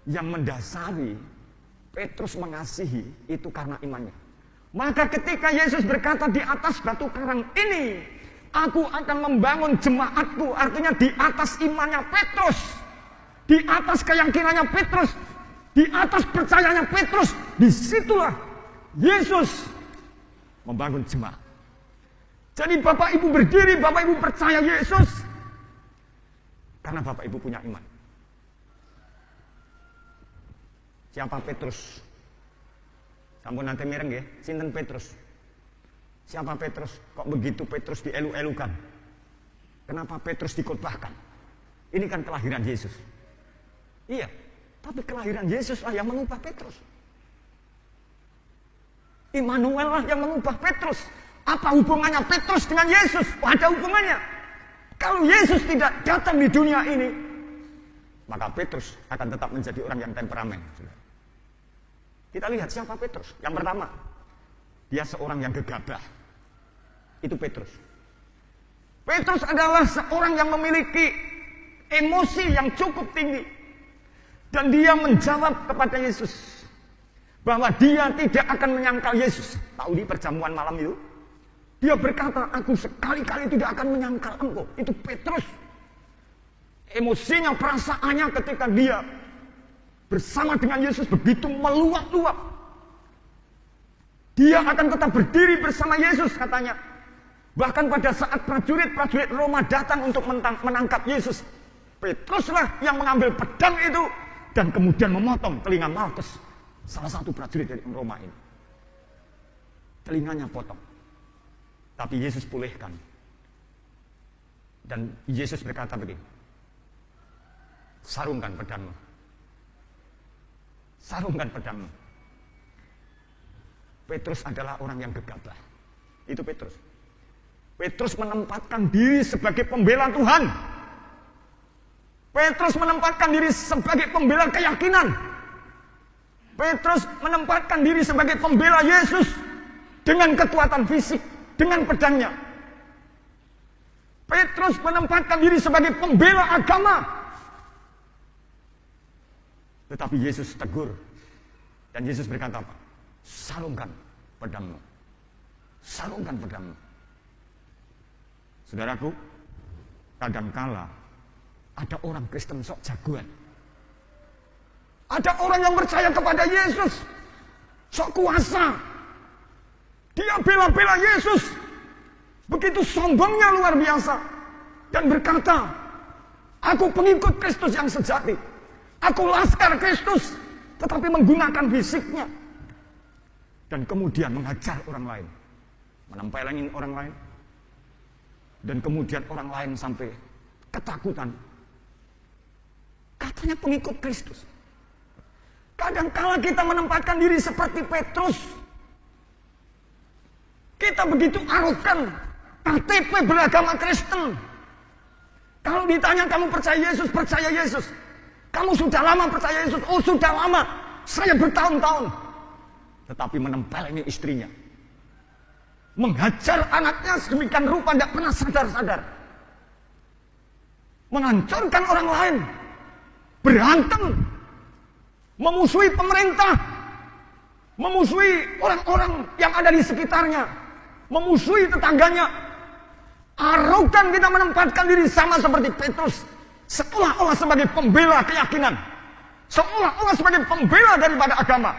Yang mendasari Petrus mengasihi itu karena imannya. Maka ketika Yesus berkata di atas batu karang ini, aku akan membangun jemaatku. Artinya di atas imannya Petrus, di atas keyakinannya Petrus, di atas percayanya Petrus, disitulah Yesus membangun jemaat. Jadi Bapak Ibu berdiri, Bapak Ibu percaya Yesus karena Bapak Ibu punya iman. Siapa Petrus? Sampun nanti mireng ya, sinten Petrus? Siapa Petrus? Kok begitu Petrus dielu-elukan? Kenapa Petrus dikhotbahkan? Ini kan kelahiran Yesus. Iya, tapi kelahiran Yesus lah yang mengubah Petrus. Immanuel lah yang mengubah Petrus. Apa hubungannya Petrus dengan Yesus? Ada hubungannya. Kalau Yesus tidak datang di dunia ini, maka Petrus akan tetap menjadi orang yang temperamen. Kita lihat siapa Petrus. Yang pertama, dia seorang yang gegabah. Itu Petrus. Petrus adalah seorang yang memiliki emosi yang cukup tinggi. Dan dia menjawab kepada Yesus bahwa dia tidak akan menyangkal Yesus. Tahu di perjamuan malam itu, dia berkata, aku sekali-kali tidak akan menyangkal engkau. Itu Petrus. Emosinya, perasaannya ketika dia bersama dengan Yesus begitu meluap-luap. Dia akan tetap berdiri bersama Yesus katanya. Bahkan pada saat prajurit Roma datang untuk menangkap Yesus, Petruslah yang mengambil pedang itu dan kemudian memotong telinga Malkus, salah satu prajurit dari Roma ini. Telinganya potong. Tapi Yesus pulihkan. Dan Yesus berkata begini, sarungkan pedangmu. Sarungkan pedangmu. Petrus adalah orang yang gegabah. Itu Petrus. Petrus menempatkan diri sebagai pembela Tuhan. Petrus menempatkan diri sebagai pembela keyakinan. Petrus menempatkan diri sebagai pembela Yesus dengan kekuatan fisik, dengan pedangnya. Petrus menempatkan diri sebagai pembela agama. Tetapi Yesus tegur. Dan Yesus berkata apa? Sarungkan pedangmu. Sarungkan pedangmu. Saudaraku, kadangkala ada orang Kristen sok jagoan. Ada orang yang percaya kepada Yesus, sok kuasa. Dia bela-bela Yesus. Begitu sombongnya luar biasa. Dan berkata, aku pengikut Kristus yang sejati. Aku laskar Kristus, tetapi menggunakan fisiknya. Dan kemudian menghajar orang lain. Menempelengin orang lain. Dan kemudian orang lain sampai ketakutan. Katanya pengikut Kristus. Kadangkala kita menempatkan diri seperti Petrus. Kita begitu arogan. KTP beragama Kristen. Kalau ditanya kamu percaya Yesus, percaya Yesus. Kamu sudah lama percaya Yesus? Oh sudah lama. Saya bertahun-tahun. Tetapi menempelengin istrinya. Menghajar anaknya sedemikian rupa tidak pernah sadar-sadar. Menghancurkan orang lain. Berantem. Memusuhi pemerintah. Memusuhi orang-orang yang ada di sekitarnya. Memusuhi tetangganya. Arogan kita menempatkan diri sama seperti Petrus. Seolah-olah sebagai pembela keyakinan. Seolah-olah sebagai pembela daripada agama.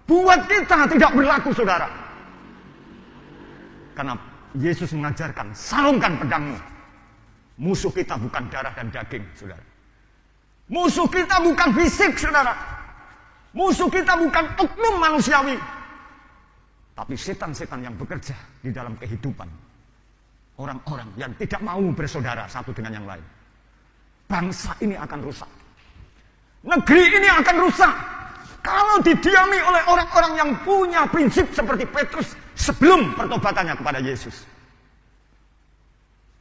Buat kita tidak berlaku, saudara. Karena Yesus mengajarkan, sarungkan pedangmu. Musuh kita bukan darah dan daging, saudara. Musuh kita bukan fisik, saudara. Musuh kita bukan oknum manusiawi. Tapi setan-setan yang bekerja di dalam kehidupan orang-orang yang tidak mau bersaudara satu dengan yang lain. Bangsa ini akan rusak. Negeri ini akan rusak. Kalau didiami oleh orang-orang yang punya prinsip seperti Petrus sebelum pertobatannya kepada Yesus.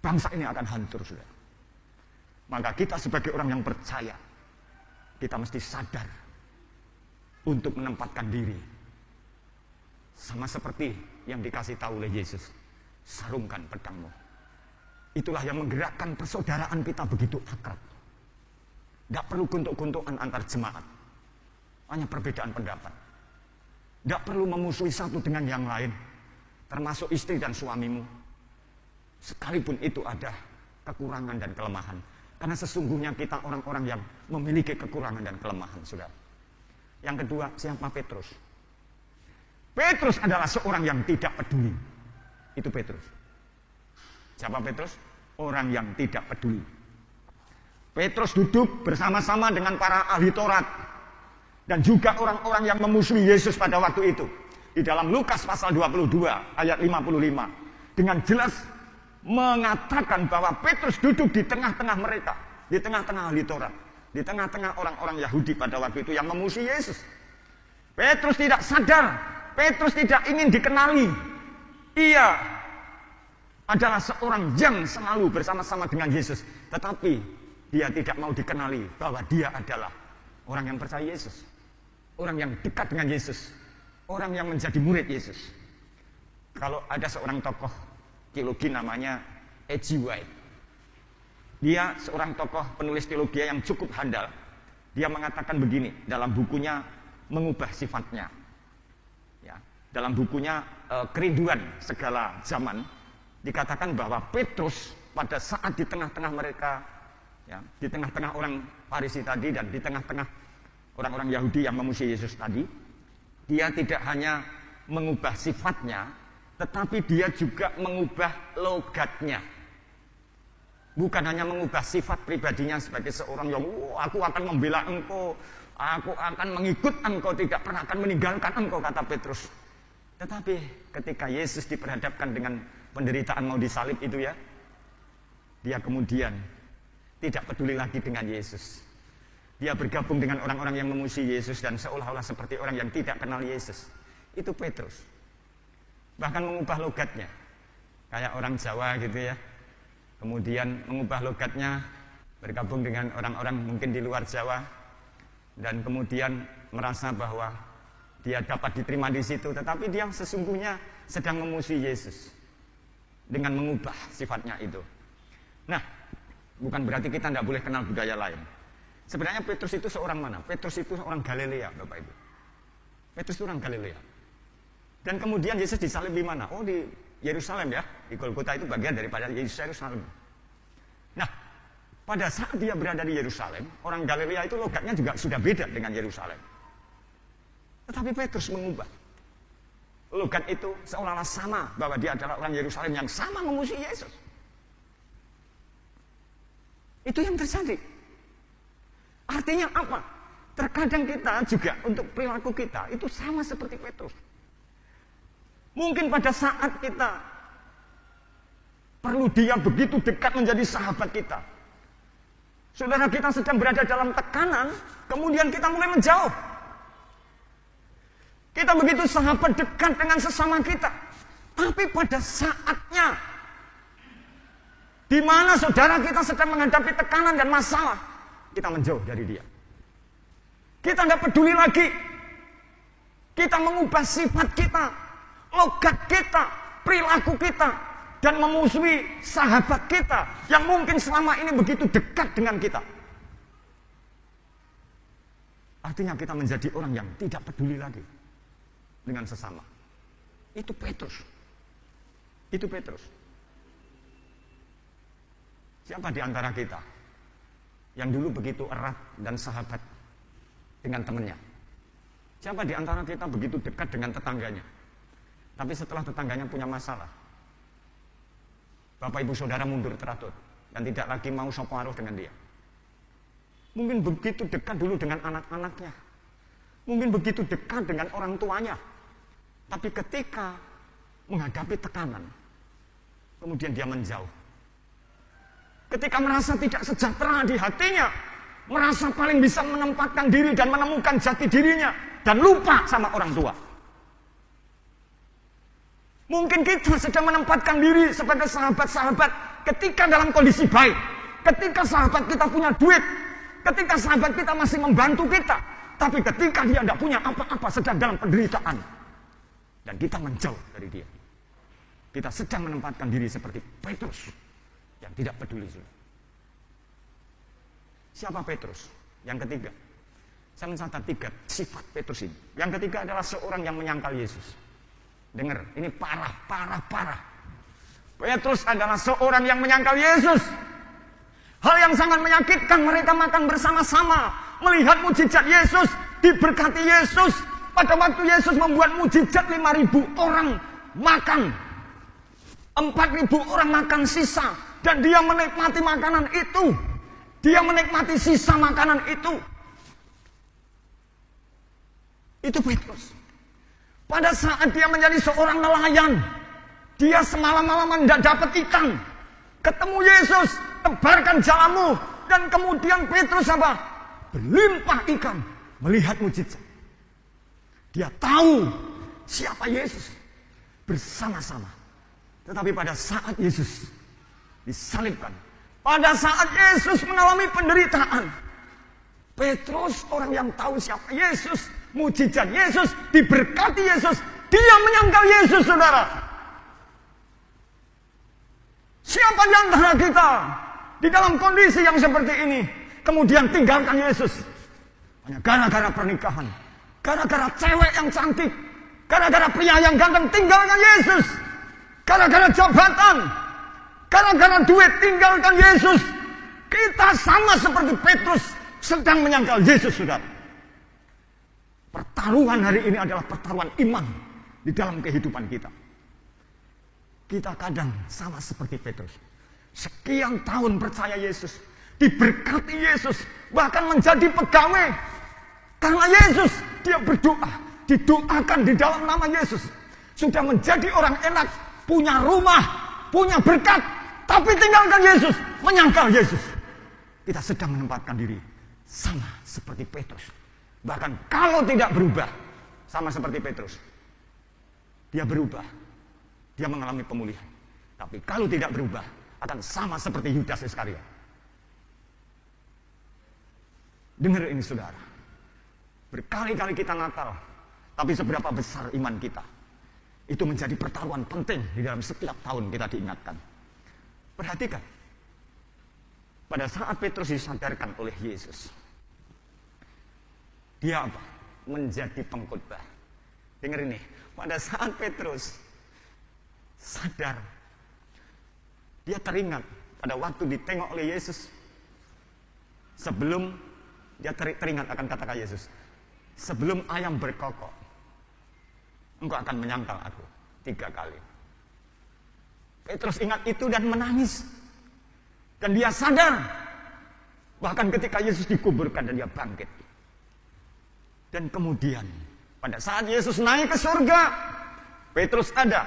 Bangsa ini akan hancur, saudara. Maka kita sebagai orang yang percaya, kita mesti sadar untuk menempatkan diri. Sama seperti yang dikasih tahu oleh Yesus. Sarungkan pedangmu. Itulah yang menggerakkan persaudaraan kita begitu akrab. Tidak perlu gontok-gontokan antar jemaat. Hanya perbedaan pendapat. Tidak perlu memusuhi satu dengan yang lain. Termasuk istri dan suamimu. Sekalipun itu ada kekurangan dan kelemahan. Karena sesungguhnya kita orang-orang yang memiliki kekurangan dan kelemahan, saudara. Yang kedua, siapa Petrus? Petrus adalah seorang yang tidak peduli. Itu Petrus. Siapa Petrus? Orang yang tidak peduli. Petrus duduk bersama-sama dengan para ahli Taurat dan juga orang-orang yang memusuhi Yesus pada waktu itu. Di dalam Lukas pasal 22 ayat 55 dengan jelas mengatakan bahwa Petrus duduk di tengah-tengah mereka, di tengah-tengah ahli Taurat, di tengah-tengah orang-orang Yahudi pada waktu itu yang memusuhi Yesus. Petrus tidak sadar, Petrus tidak ingin dikenali. Ia adalah seorang yang selalu bersama-sama dengan Yesus, tetapi dia tidak mau dikenali bahwa dia adalah orang yang percaya Yesus, orang yang dekat dengan Yesus, orang yang menjadi murid Yesus. Kalau ada seorang tokoh teologi namanya E.G. White, dia seorang tokoh penulis teologi yang cukup handal. Dia mengatakan begini dalam bukunya Mengubah Sifatnya, ya, dalam bukunya Kerinduan Segala Zaman, dikatakan bahwa Petrus pada saat di tengah-tengah mereka, ya, di tengah-tengah orang Farisi tadi dan di tengah-tengah orang-orang Yahudi yang memusuhi Yesus tadi, dia tidak hanya mengubah sifatnya, tetapi dia juga mengubah logatnya. Bukan hanya mengubah sifat pribadinya sebagai seorang yang aku akan membela engkau, aku akan mengikut engkau, tidak pernah akan meninggalkan engkau, kata Petrus. Tetapi ketika Yesus diperhadapkan dengan penderitaan mau disalib itu, ya, dia kemudian tidak peduli lagi dengan Yesus. Dia bergabung dengan orang-orang yang memusuhi Yesus dan seolah-olah seperti orang yang tidak kenal Yesus. Itu Petrus. Bahkan mengubah logatnya. Kayak orang Jawa gitu, ya. Kemudian mengubah logatnya, bergabung dengan orang-orang mungkin di luar Jawa, dan kemudian merasa bahwa dia dapat diterima di situ, tetapi dia sesungguhnya sedang memusuhi Yesus dengan mengubah sifatnya itu. Nah, bukan berarti kita tidak boleh kenal budaya lain. Sebenarnya Petrus itu seorang mana? Petrus itu seorang Galilea, Bapak Ibu. Petrus itu orang Galilea. Dan kemudian Yesus disalib di mana? Oh, di Yerusalem, ya. Di Golgota itu bagian daripada Yerusalem. Nah, pada saat dia berada di Yerusalem, orang Galilea itu logatnya juga sudah beda dengan Yerusalem. Tetapi Petrus mengubah logat itu seolah-olah sama, bahwa dia adalah orang Yerusalem yang sama memusuhi Yesus. Itu yang terjadi. Artinya apa? Terkadang kita juga untuk perilaku kita itu sama seperti Petrus. Mungkin pada saat kita perlu dia begitu dekat menjadi sahabat kita. Saudara kita sedang berada dalam tekanan, kemudian kita mulai menjauh. Kita begitu sahabat dekat dengan sesama kita. Tapi pada saatnya di mana saudara kita sedang menghadapi tekanan dan masalah, kita menjauh dari dia. Kita tidak peduli lagi. Kita mengubah sifat kita, logat kita, perilaku kita, dan memusuhi sahabat kita yang mungkin selama ini begitu dekat dengan kita. Artinya kita menjadi orang yang tidak peduli lagi dengan sesama. Itu Petrus. Itu Petrus. Siapa di antara kita yang dulu begitu erat dan sahabat dengan temannya? Siapa di antara kita begitu dekat dengan tetangganya? Tapi setelah tetangganya punya masalah, Bapak Ibu Saudara mundur teratur dan tidak lagi mau soparuh dengan dia. Mungkin begitu dekat dulu dengan anak-anaknya. Mungkin begitu dekat dengan orang tuanya. Tapi ketika menghadapi tekanan, kemudian dia menjauh. Ketika merasa tidak sejahtera di hatinya, merasa paling bisa menempatkan diri dan menemukan jati dirinya, dan lupa sama orang tua. Mungkin kita sedang menempatkan diri sebagai sahabat-sahabat ketika dalam kondisi baik, ketika sahabat kita punya duit, ketika sahabat kita masih membantu kita, tapi ketika dia tidak punya apa-apa, sedang dalam penderitaan, dan kita menjauh dari dia. Kita sedang menempatkan diri seperti Petrus yang tidak peduli. Siapa Petrus? Yang ketiga, saya mencatat 3 sifat Petrus ini. Yang ketiga adalah seorang yang menyangkal Yesus. Dengar, ini parah. Petrus adalah seorang yang menyangkal Yesus. Hal yang sangat menyakitkan, mereka makan bersama-sama, melihat mujizat Yesus, diberkati Yesus. Pada waktu Yesus membuat mujizat, 5.000 orang makan, 4.000 orang makan sisa, dan dia menikmati makanan itu. Dia menikmati sisa makanan itu. Itu Petrus. Pada saat dia menjadi seorang nelayan, dia semalam-malaman tidak dapat ikan. Ketemu Yesus, tebarkan jalamu. Dan kemudian Petrus apa? Berlimpah ikan, melihat mujizat. Dia tahu siapa Yesus. Bersama-sama. Tetapi pada saat Yesus disalibkan, pada saat Yesus mengalami penderitaan, Petrus, orang yang tahu siapa Yesus, mujizat Yesus, diberkati Yesus, dia menyangkal Yesus, saudara. Siapa di antara kita di dalam kondisi yang seperti ini kemudian tinggalkan Yesus hanya gara-gara pernikahan, gara-gara cewek yang cantik, gara-gara pria yang ganteng, tinggalkan Yesus, gara-gara jabatan, gara-gara duit, tinggalkan Yesus. Kita sama seperti Petrus, sedang menyangkal Yesus, saudara. Pertaruhan hari ini adalah pertaruhan iman di dalam kehidupan kita. Kita kadang sama seperti Petrus. Sekian tahun percaya Yesus, diberkati Yesus, bahkan menjadi pegawai. Karena Yesus, dia berdoa, didoakan di dalam nama Yesus. Sudah menjadi orang enak, punya rumah, punya berkat, tapi tinggalkan Yesus, menyangkal Yesus. Kita sedang menempatkan diri sama seperti Petrus. Bahkan kalau tidak berubah, sama seperti Petrus, dia berubah, dia mengalami pemulihan. Tapi kalau tidak berubah, akan sama seperti Yudas Iskariot. Dengar ini, saudara. Berkali-kali kita nakal, tapi seberapa besar iman kita. Itu menjadi pertaruhan penting di dalam setiap tahun kita diingatkan. Perhatikan. Pada saat Petrus disadarkan oleh Yesus, dia apa? Menjadi pengkhotbah. Dengar ini. Pada saat Petrus sadar, dia teringat pada waktu ditengok oleh Yesus. Sebelum dia teringat akan kata Yesus, sebelum ayam berkokok, engkau akan menyangkal aku 3 kali. Petrus ingat itu dan menangis. Dan dia sadar. Bahkan ketika Yesus dikuburkan dan dia bangkit. Dan kemudian pada saat Yesus naik ke surga, Petrus ada.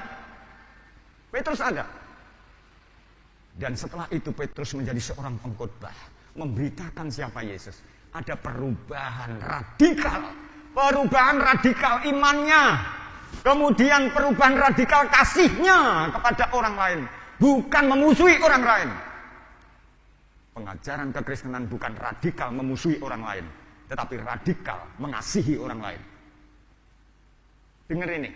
Dan setelah itu Petrus menjadi seorang pengkhotbah, memberitakan siapa Yesus. Ada perubahan radikal. Perubahan radikal imannya. Kemudian perubahan radikal kasihnya kepada orang lain. Bukan memusuhi orang lain. Pengajaran kekristenan bukan radikal memusuhi orang lain, tetapi radikal mengasihi orang lain. Dengar ini.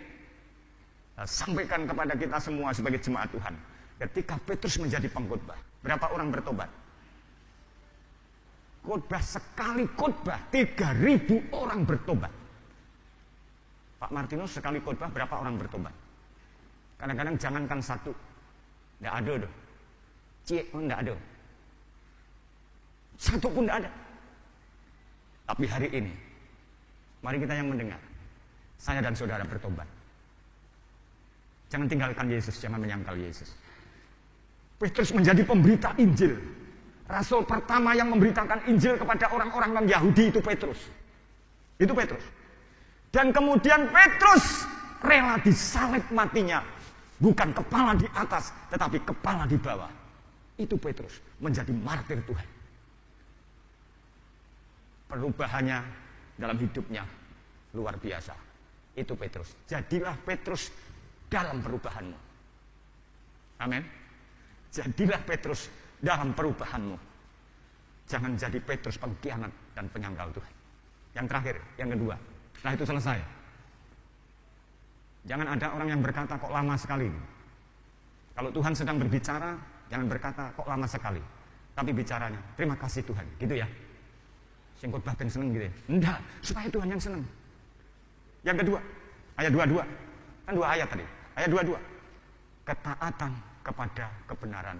Sampaikan kepada kita semua sebagai jemaat Tuhan. Ketika Petrus menjadi pengkhotbah, berapa orang bertobat? Khotbah sekali khotbah 3.000 orang bertobat. Pak Martinus sekali khotbah berapa orang bertobat? Kadang-kadang jangankan 1, tidak ada doh. Tidak ada. 1 pun tidak ada. Tapi hari ini, mari kita yang mendengar, saya dan saudara bertobat. Jangan tinggalkan Yesus, jangan menyangkal Yesus. Petrus menjadi pemberita Injil. Rasul pertama yang memberitakan Injil kepada orang-orang non-Yahudi itu Petrus. Itu Petrus. Dan kemudian Petrus rela disalib matinya. Bukan kepala di atas, tetapi kepala di bawah. Itu Petrus menjadi martir Tuhan. Perubahannya dalam hidupnya luar biasa. Itu Petrus. Jadilah Petrus dalam perubahanmu. Amin. Jadilah Petrus dalam perubahanmu. Jangan jadi Petrus pengkhianat dan penyangkal Tuhan. Yang terakhir, yang kedua. Nah itu selesai. Jangan ada orang yang berkata kok lama sekali. Kalau Tuhan sedang berbicara, jangan berkata kok lama sekali. Tapi bicaranya, terima kasih Tuhan. Gitu ya. Sing khotbah ben seneng gitu. Enggak, supaya Tuhan yang seneng. Yang kedua, ayat 22. Kan 2 ayat tadi. Ayat 22. Ketaatan kepada kebenaran.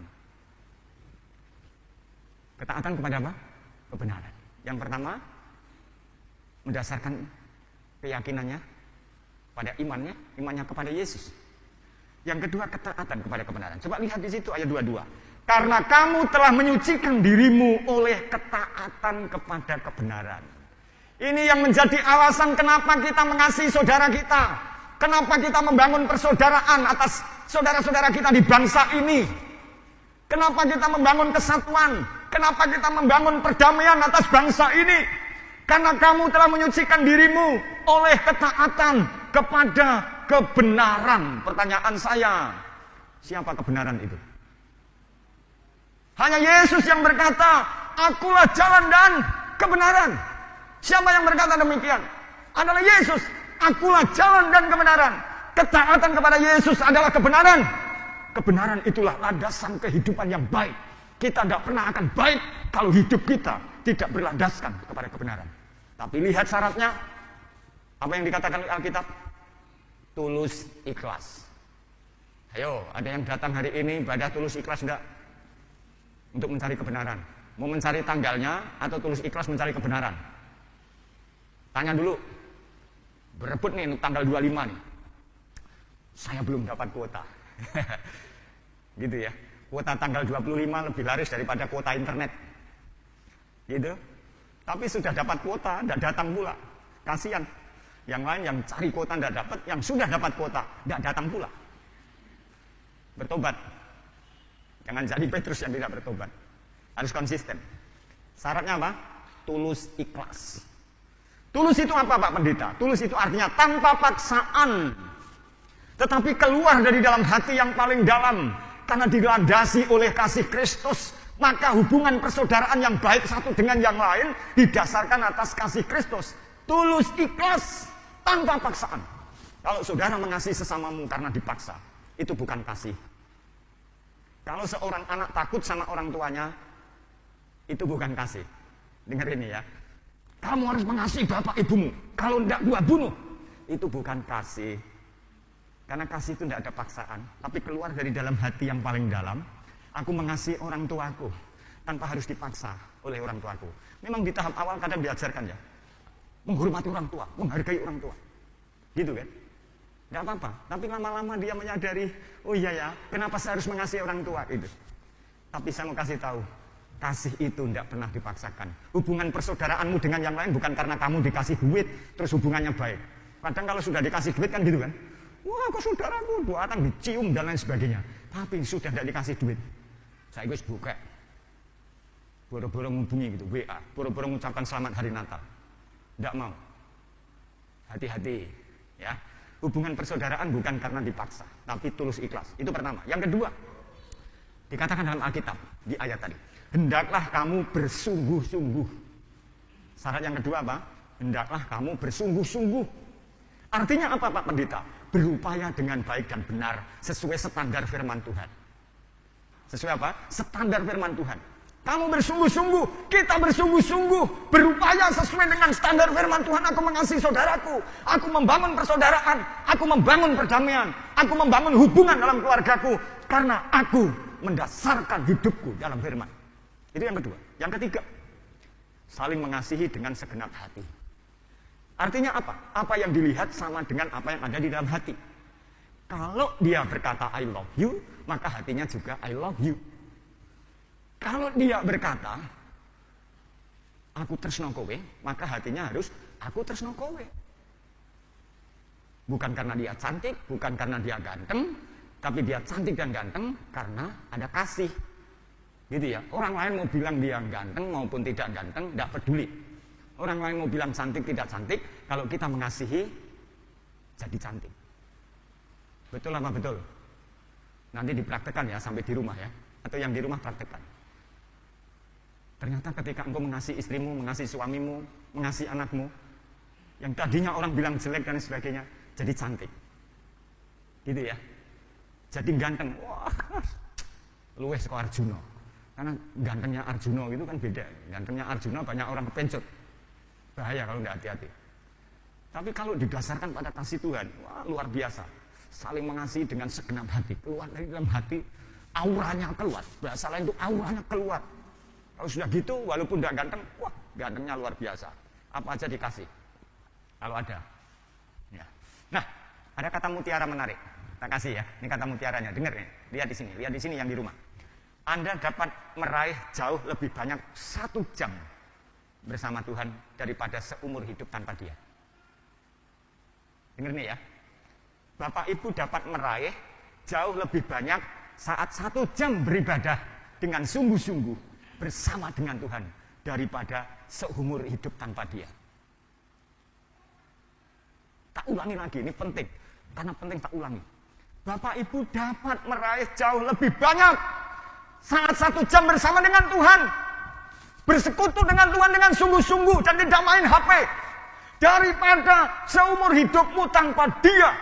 Ketaatan kepada apa? Kebenaran. Yang pertama, mendasarkan keyakinannya pada imannya kepada Yesus. Yang kedua, ketaatan kepada kebenaran. Coba lihat di situ ayat 22. Karena kamu telah menyucikan dirimu oleh ketaatan kepada kebenaran. Ini yang menjadi alasan kenapa kita mengasihi saudara kita. Kenapa kita membangun persaudaraan atas saudara-saudara kita di bangsa ini. Kenapa kita membangun kesatuan. Kenapa kita membangun perdamaian atas bangsa ini. Karena kamu telah menyucikan dirimu oleh ketaatan kepada kebenaran. Pertanyaan saya, siapa kebenaran itu? Hanya Yesus yang berkata, akulah jalan dan kebenaran. Siapa yang berkata demikian? Adalah Yesus. Akulah jalan dan kebenaran. Ketaatan kepada Yesus adalah kebenaran. Kebenaran itulah landasan kehidupan yang baik. Kita tidak pernah akan baik kalau hidup kita tidak berlandaskan kepada kebenaran. Tapi lihat syaratnya. Apa yang dikatakan oleh Alkitab? Tulus ikhlas. Ayo, ada yang datang hari ini ibadah tulus ikhlas enggak? Untuk mencari kebenaran. Mau mencari tanggalnya atau tulus ikhlas mencari kebenaran? Tanya dulu. Berebut nih untuk tanggal 25 nih. Saya belum dapat kuota. Gitu ya. Kuota tanggal 25 lebih laris daripada kuota internet. Gitu. Tapi sudah dapat kuota, tidak datang pula. Kasihan. Yang lain yang cari kuota tidak dapat, yang sudah dapat kuota tidak datang pula. Bertobat. Jangan jadi Petrus yang tidak bertobat. Harus konsisten. Syaratnya apa? Tulus ikhlas. Tulus itu apa Pak Pendeta? Tulus itu artinya tanpa paksaan. Tetapi keluar dari dalam hati yang paling dalam. Karena dilandasi oleh kasih Kristus. Maka hubungan persaudaraan yang baik satu dengan yang lain didasarkan atas kasih Kristus. Tulus ikhlas tanpa paksaan. Kalau saudara mengasihi sesamamu karena dipaksa, itu bukan kasih. Kalau seorang anak takut sama orang tuanya, itu bukan kasih. Dengar ini ya. Kamu harus mengasihi bapak ibumu. Kalau tidak gua bunuh. Itu bukan kasih. Karena kasih itu tidak ada paksaan. Tapi keluar dari dalam hati yang paling dalam. Aku mengasihi orang tuaku. Tanpa harus dipaksa oleh orang tuaku. Memang di tahap awal kadang diajarkan ya. Menghormati orang tua. Menghargai orang tua. Gitu kan. Gak apa-apa. Tapi lama-lama dia menyadari. Oh iya ya. Kenapa saya harus mengasihi orang tua. Itu. Tapi saya mau kasih tahu. Kasih itu tidak pernah dipaksakan. Hubungan persaudaraanmu dengan yang lain bukan karena kamu dikasih duit, terus hubungannya baik. Kadang kalau sudah dikasih duit kan gitu kan. Wah, kok saudaraku datang dicium dan lain sebagainya. Tapi sudah tidak dikasih duit. Saya guys buka. Boro-boro menghubungi gitu, WA. Boro-boro mengucapkan selamat hari Natal. Tidak mau. Hati-hati. Ya. Hubungan persaudaraan bukan karena dipaksa, tapi tulus ikhlas. Itu pertama. Yang kedua, dikatakan dalam Alkitab di ayat tadi. Hendaklah kamu bersungguh-sungguh. Syarat yang kedua apa? Hendaklah kamu bersungguh-sungguh. Artinya apa Pak Pendeta? Berupaya dengan baik dan benar sesuai standar firman Tuhan. Sesuai apa? Standar firman Tuhan. Kamu bersungguh-sungguh, kita bersungguh-sungguh, berupaya sesuai dengan standar firman Tuhan. Aku mengasihi saudaraku, aku membangun persaudaraan, aku membangun perdamaian, aku membangun hubungan dalam keluargaku, karena aku mendasarkan hidupku dalam firman. Itu yang kedua. Yang ketiga, saling mengasihi dengan segenap hati. Artinya apa? Apa yang dilihat sama dengan apa yang ada di dalam hati. Kalau dia berkata I love you, maka hatinya juga I love you. Kalau dia berkata aku tresno kowe, maka hatinya harus aku tresno kowe. Bukan karena dia cantik, bukan karena dia ganteng, tapi dia cantik dan ganteng karena ada kasih. Gitu ya. Orang lain mau bilang dia ganteng maupun tidak ganteng, tidak peduli. Orang lain mau bilang cantik tidak cantik, kalau kita mengasihi jadi cantik. Betul apa betul? Nanti dipraktekkan ya sampai di rumah ya. Atau yang di rumah praktekkan. Ternyata ketika engkau mengasihi istrimu, mengasihi suamimu, mengasihi anakmu, yang tadinya orang bilang jelek dan sebagainya, jadi cantik. Gitu ya. Jadi ganteng. Wah, luweh saka Arjuna. Karena gantengnya Arjuna itu kan beda. Gantengnya Arjuna banyak orang kepencut. Bahaya kalau tidak hati-hati. Tapi kalau didasarkan pada kasih Tuhan, wah, luar biasa. Saling mengasihi dengan segenap hati. Keluar dari dalam hati, auranya keluar. Bahasa lain itu auranya keluar. Kalau sudah gitu, walaupun tidak ganteng, wah, gantengnya luar biasa. Apa aja dikasih. Kalau ada. Ya. Nah, ada kata mutiara menarik. Tak kasih ya. Ini kata mutiaranya. Dengar nih. Lihat di sini yang di rumah. Anda dapat meraih jauh lebih banyak 1 jam bersama Tuhan daripada seumur hidup tanpa Dia. Dengar nih ya. Bapak Ibu dapat meraih jauh lebih banyak saat 1 jam beribadah dengan sungguh-sungguh bersama dengan Tuhan daripada seumur hidup tanpa Dia. Tak ulangi lagi, ini penting. Karena penting tak ulangi. Bapak Ibu dapat meraih jauh lebih banyak saat 1 jam bersama dengan Tuhan. Bersekutu dengan Tuhan dengan sungguh-sungguh dan tidak main HP. Daripada seumur hidupmu tanpa Dia.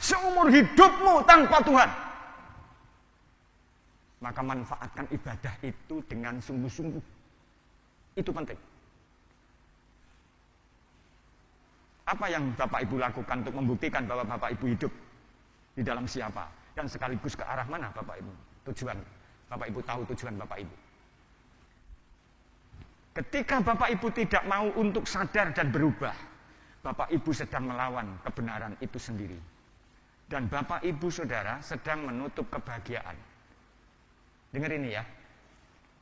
Seumur hidupmu tanpa Tuhan. Maka manfaatkan ibadah itu dengan sungguh-sungguh. Itu penting. Apa yang Bapak Ibu lakukan untuk membuktikan bahwa Bapak Ibu hidup di dalam siapa? Dan sekaligus ke arah mana Bapak Ibu? Tujuan. Bapak Ibu tahu tujuan Bapak Ibu. Ketika Bapak Ibu tidak mau untuk sadar dan berubah, Bapak Ibu sedang melawan kebenaran itu sendiri. Dan Bapak Ibu Saudara sedang menutup kebahagiaan. Dengar ini ya.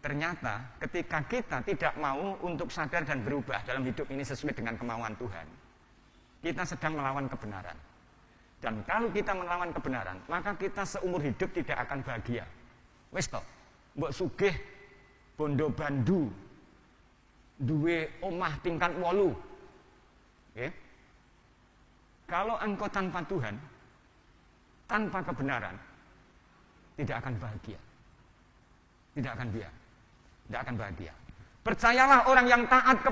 Ternyata ketika kita tidak mau untuk sadar dan berubah dalam hidup ini sesuai dengan kemauan Tuhan, kita sedang melawan kebenaran. Dan kalau kita melawan kebenaran, maka kita seumur hidup tidak akan bahagia. Wis to, mbok sugih bondo bandu, duwe omah tingkat 8. Okay? Kalau engkau tanpa Tuhan, tanpa kebenaran, tidak akan bahagia. Tidak akan bahagia. Percayalah orang yang taat kepada